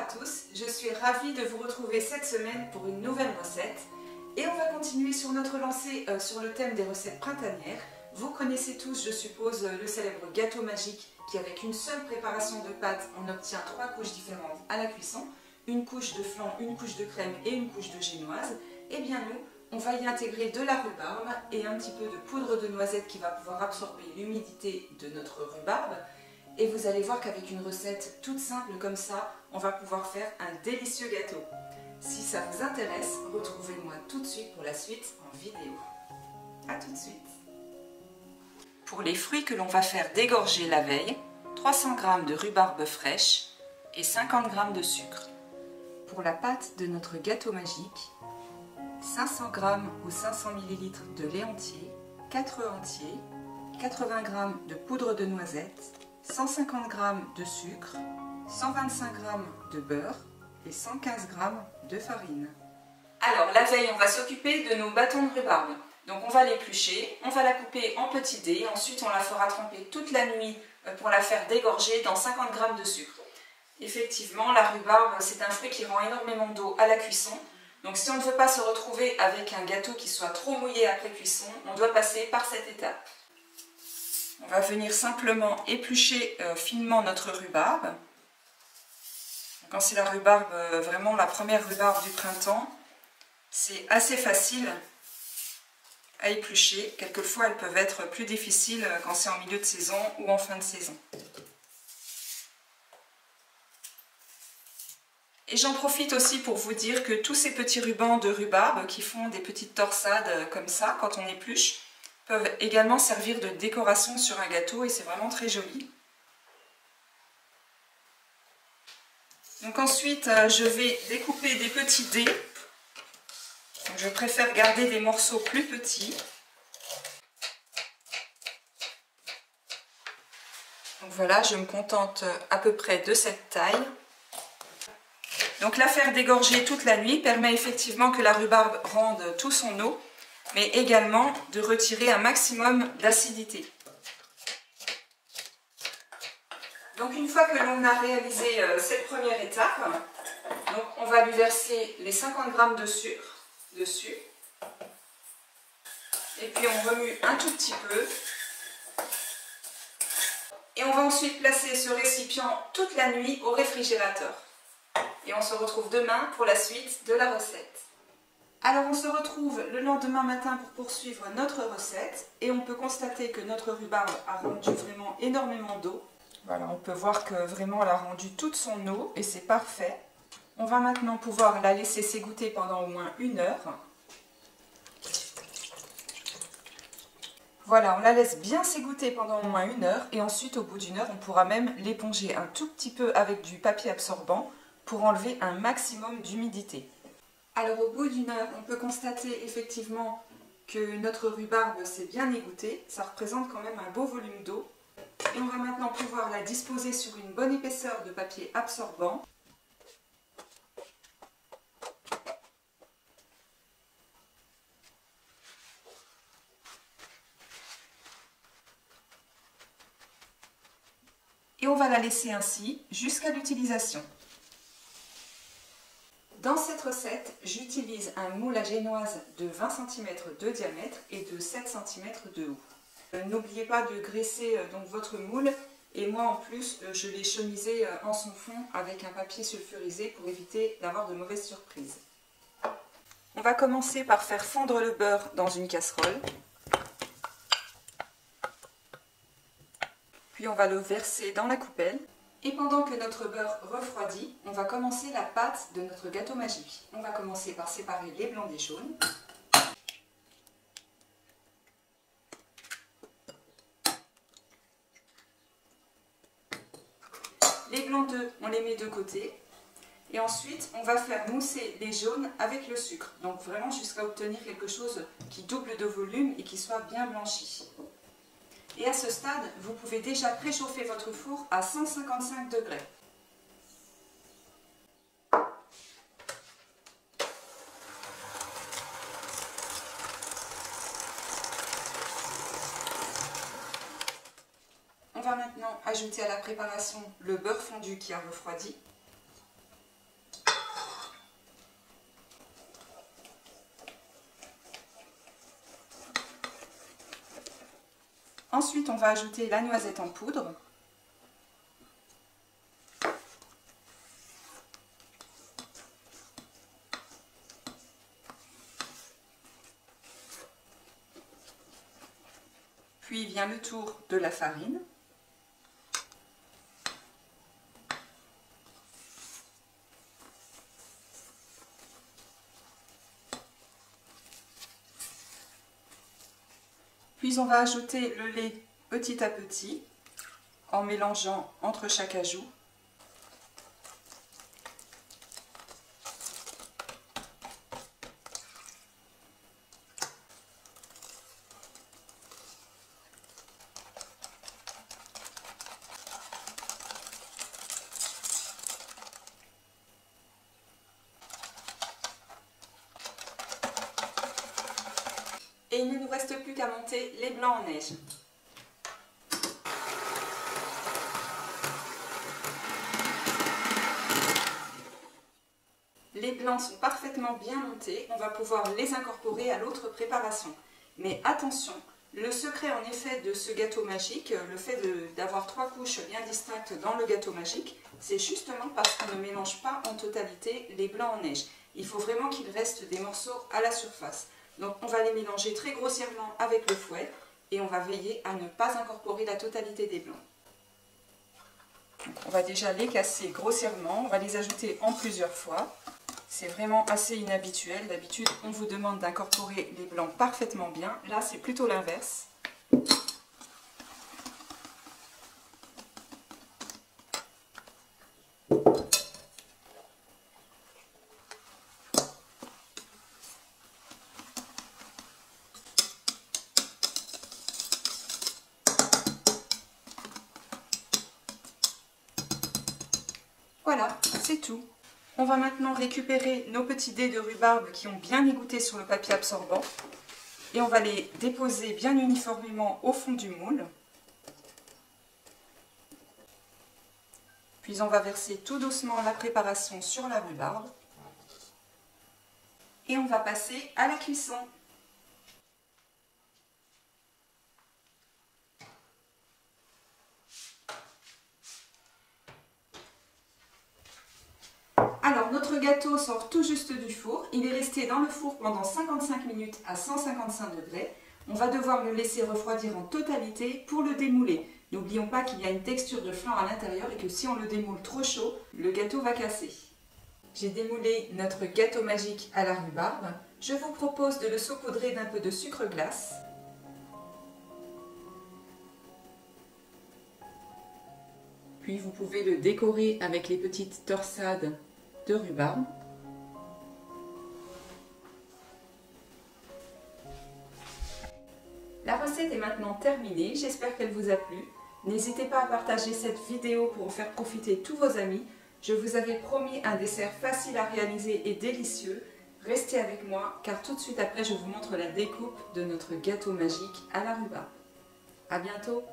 à tous, je suis ravie de vous retrouver cette semaine pour une nouvelle recette et on va continuer sur notre lancée sur le thème des recettes printanières. Vous connaissez tous, je suppose, le célèbre gâteau magique qui, avec une seule préparation de pâte, on obtient 3 couches différentes à la cuisson, une couche de flan, une couche de crème et une couche de génoise. Et bien nous, on va y intégrer de la rhubarbe et un petit peu de poudre de noisette qui va pouvoir absorber l'humidité de notre rhubarbe. Et vous allez voir qu'avec une recette toute simple comme ça, on va pouvoir faire un délicieux gâteau. Si ça vous intéresse, retrouvez-moi tout de suite pour la suite en vidéo. A tout de suite. Pour les fruits que l'on va faire dégorger la veille, 300 g de rhubarbe fraîche et 50 g de sucre. Pour la pâte de notre gâteau magique, 500 g ou 500 ml de lait entier, 4 œufs entiers, 80 g de poudre de noisette, 150 g de sucre, 125 g de beurre et 115 g de farine. Alors la veille, on va s'occuper de nos bâtons de rhubarbe. Donc on va l'éplucher, on va la couper en petits dés, ensuite on la fera tremper toute la nuit pour la faire dégorger dans 50 g de sucre. Effectivement, la rhubarbe, c'est un fruit qui rend énormément d'eau à la cuisson. Donc si on ne veut pas se retrouver avec un gâteau qui soit trop mouillé après cuisson, on doit passer par cette étape. On va venir simplement éplucher finement notre rhubarbe. Quand c'est la rhubarbe, vraiment la première rhubarbe du printemps, c'est assez facile à éplucher. Quelquefois, elles peuvent être plus difficiles quand c'est en milieu de saison ou en fin de saison. Et j'en profite aussi pour vous dire que tous ces petits rubans de rhubarbe qui font des petites torsades comme ça quand on épluche, peuvent également servir de décoration sur un gâteau et c'est vraiment très joli. Donc ensuite, je vais découper des petits dés. Donc, je préfère garder des morceaux plus petits. Donc voilà, je me contente à peu près de cette taille. Donc la faire dégorger toute la nuit permet effectivement que la rhubarbe rende tout son eau, mais également de retirer un maximum d'acidité. Donc une fois que l'on a réalisé cette première étape, donc on va lui verser les 50 g de sucre dessus. Et puis on remue un tout petit peu. Et on va ensuite placer ce récipient toute la nuit au réfrigérateur. Et on se retrouve demain pour la suite de la recette. Alors on se retrouve le lendemain matin pour poursuivre notre recette et on peut constater que notre rhubarbe a rendu vraiment énormément d'eau. Voilà, on peut voir que vraiment elle a rendu toute son eau et c'est parfait. On va maintenant pouvoir la laisser s'égoutter pendant au moins 1 heure. Voilà, on la laisse bien s'égoutter pendant au moins 1 heure et ensuite au bout d'1 heure on pourra même l'éponger un tout petit peu avec du papier absorbant pour enlever un maximum d'humidité. Alors au bout d'1 heure, on peut constater effectivement que notre rhubarbe s'est bien égouttée. Ça représente quand même un beau volume d'eau. Et on va maintenant pouvoir la disposer sur une bonne épaisseur de papier absorbant. Et on va la laisser ainsi jusqu'à l'utilisation. Dans cette recette, j'utilise un moule à génoise de 20 cm de diamètre et de 7 cm de haut. N'oubliez pas de graisser donc votre moule et moi en plus je l'ai chemisé en son fond avec un papier sulfurisé pour éviter d'avoir de mauvaises surprises. On va commencer par faire fondre le beurre dans une casserole. Puis on va le verser dans la coupelle. Et pendant que notre beurre refroidit, on va commencer la pâte de notre gâteau magique. On va commencer par séparer les blancs des jaunes. Les blancs d'œufs, on les met de côté. Et ensuite, on va faire mousser les jaunes avec le sucre. Donc vraiment jusqu'à obtenir quelque chose qui double de volume et qui soit bien blanchi. Et à ce stade, vous pouvez déjà préchauffer votre four à 155 degrés. On va maintenant ajouter à la préparation le beurre fondu qui a refroidi. Ensuite, on va ajouter la noisette en poudre. Puis vient le tour de la farine. Puis on va ajouter le lait petit à petit en mélangeant entre chaque ajout. Et il ne nous reste plus qu'à monter les blancs en neige. Les blancs sont parfaitement bien montés, on va pouvoir les incorporer à l'autre préparation. Mais attention, le secret en effet de ce gâteau magique, le fait d'avoir 3 couches bien distinctes dans le gâteau magique, c'est justement parce qu'on ne mélange pas en totalité les blancs en neige. Il faut vraiment qu'il reste des morceaux à la surface. Donc on va les mélanger très grossièrement avec le fouet et on va veiller à ne pas incorporer la totalité des blancs. Donc on va déjà les casser grossièrement, on va les ajouter en plusieurs fois. C'est vraiment assez inhabituel, d'habitude on vous demande d'incorporer les blancs parfaitement bien, là c'est plutôt l'inverse. Voilà, c'est tout. On va maintenant récupérer nos petits dés de rhubarbe qui ont bien égoutté sur le papier absorbant et on va les déposer bien uniformément au fond du moule. Puis on va verser tout doucement la préparation sur la rhubarbe et on va passer à la cuisson. Alors notre gâteau sort tout juste du four, il est resté dans le four pendant 55 minutes à 155 degrés. On va devoir le laisser refroidir en totalité pour le démouler. N'oublions pas qu'il y a une texture de flan à l'intérieur et que si on le démoule trop chaud, le gâteau va casser. J'ai démoulé notre gâteau magique à la rhubarbe. Je vous propose de le saupoudrer d'un peu de sucre glace. Puis vous pouvez le décorer avec les petites torsades de rhubarbe. La recette est maintenant terminée, j'espère qu'elle vous a plu. N'hésitez pas à partager cette vidéo pour en faire profiter tous vos amis. Je vous avais promis un dessert facile à réaliser et délicieux. Restez avec moi car tout de suite après je vous montre la découpe de notre gâteau magique à la rhubarbe. À bientôt!